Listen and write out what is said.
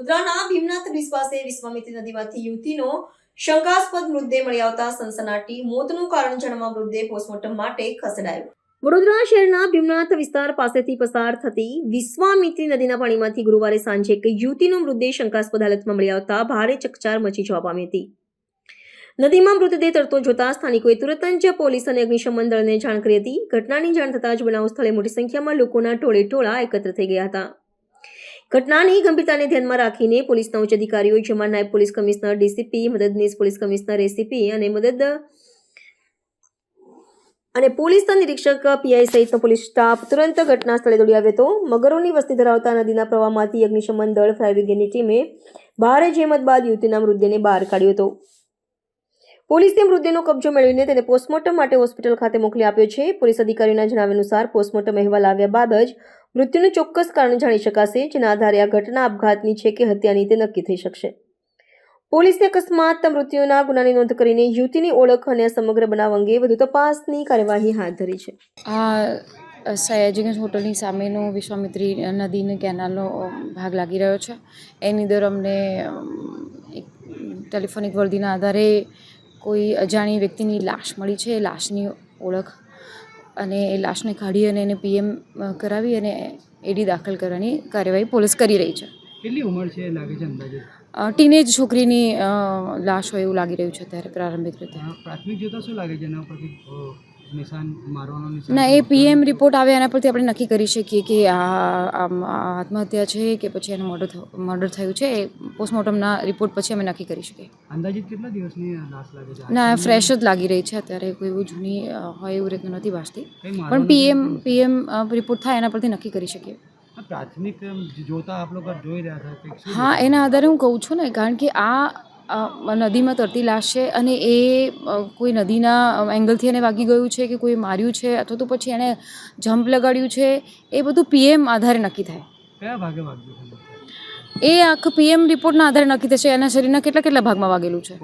વડોદરાના ભીમનાથ બ્રિજ પાસે વિશ્વામિત્રી નદીમાંથી યુવતીનો શંકાસ્પદ મૃતદેહ મળી આવતા સનસનાટી. મોતનું કારણ જાણવા મૃતદેહ પોસ્ટમોર્ટમ માટે ખસેડાયો. વડોદરા શહેરના ભીમનાથ વિસ્તાર પાસેથી પસાર થતી વિશ્વામિત્રી નદીના પાણીમાંથી ગુરુવારે સાંજે એક યુવતીનો મૃતદેહ શંકાસ્પદ હાલતમાં મળી આવતા ભારે ચકચાર મચી જવા પામી હતી. નદીમાં મૃતદેહ તરતો જોતા સ્થાનિકોએ તુરંત જ પોલીસ અને અગ્નિશમન દળને જાણ કરી હતી. ઘટનાની જાણ થતાં જ બનાવ સ્થળે મોટી સંખ્યામાં લોકોના ટોળેટોળા એકત્ર થઈ ગયા હતા. ઘટનાની ગંભીરતાને ધ્યાનમાં રાખીને પોલીસના ઉચ્ચ અધિકારીઓ, જેમાં નાયબ પોલીસ કમિશનર, ડીસીપી, મદદનીશ પોલીસ કમિશનર, એસીપી અને પોલીસના નિરીક્ષક, પીઆઈ સહિતનો પોલીસ સ્ટાફ તુરંત ઘટના સ્થળે દોડી આવ્યો હતો. મગરોની વસ્તી ધરાવતા નદીના પ્રવાહમાંથી અગ્નિશમન દળ, ફાયર બ્રિગેડની ટીમે ભારે જહેમત બાદ યુવતીના મૃતદેહને બહાર કાઢ્યો હતો. પોલીસે મૃતદેહનો કબજો મેળવીને તેને પોસ્ટમોર્ટમ માટે હોસ્પિટલ ખાતે મોકલી આપ્યો છે. પોલીસ અધિકારીઓના જણાવ્યા અનુસાર પોસ્ટમોર્ટમ અહેવાલ આવ્યા બાદ જ મૃત્યુનું ચોક્કસ કારણ જાણી શકાશે, જેના આધારે આ ઘટના આપઘાતની છે કે હત્યાની તે નક્કી થઈ શકશે. પોલીસે અકસ્માત મૃત્યુના ગુનાની નોંધ કરીને યુવતીની ઓળખ અને સમગ્ર બનાવ અંગે વધુ તપાસની કાર્યવાહી હાથ ધરી છે. આ સયાજીગંજ હોટલની સામેનો વિશ્વામિત્રી નદીની કેનાલનો ભાગ લાગી રહ્યો છે. એની અંદર અમને એક ટેલિફોનિક વર્દીના આધારે કોઈ અજાણી વ્યક્તિની લાશ મળી છે. લાશની ઓળખ અને એ લાશને કાઢી અને એને પીએમ કરાવી અને એડી દાખલ કરવાની કાર્યવાહી પોલીસ કરી રહી છે. કેટલી ઉંમર છે લાગે છે અંદાજે? ટીનેજ છોકરીની લાશ હોય એવું લાગી રહ્યું છે અત્યારે પ્રારંભિક રીતે. પ્રાથમિક જોતા શું લાગે છે એના પરથી નિશાન મારવાનો નિશાન? ના, એ પીએમ રિપોર્ટ આવે એના પરથી આપણે નક્કી કરી શકીએ કે આ આત્મહત્યા છે કે પછી એનું મર્ડર થયું છે. એ પોસ્ટમોર્ટમના રિપોર્ટ પછી અમે નક્કી કરી શકીએ. અંદાજિત કેટલા દિવસની લાશ લાગે છે? ના, ફ્રેશ જ લાગી રહી છે અત્યારે. કોઈ એવું જૂની હોય એવું રીતનું નથી વાંચતી, પણ પીએમ રિપોર્ટ થાય એના પરથી નક્કી કરી શકીએ. પ્રાથમિક જોતા આપ લોકો જોઈ રહ્યા હતા? હા, એના આધારે હું કહું છું ને, કારણ કે આ નદીમાં તરતી લાશ છે અને એ કોઈ નદીના એંગલથી એને વાગી ગયું છે કે કોઈ માર્યું છે અથવા તો પછી એને જમ્પ લગાડ્યું છે, એ બધું પીએમ આધારે નક્કી થાય. કયા ભાગે વાગ્યું છે? એ આખું પીએમ રિપોર્ટના આધારે નક્કી થશે એના શરીરના કેટલા ભાગમાં વાગેલું છે.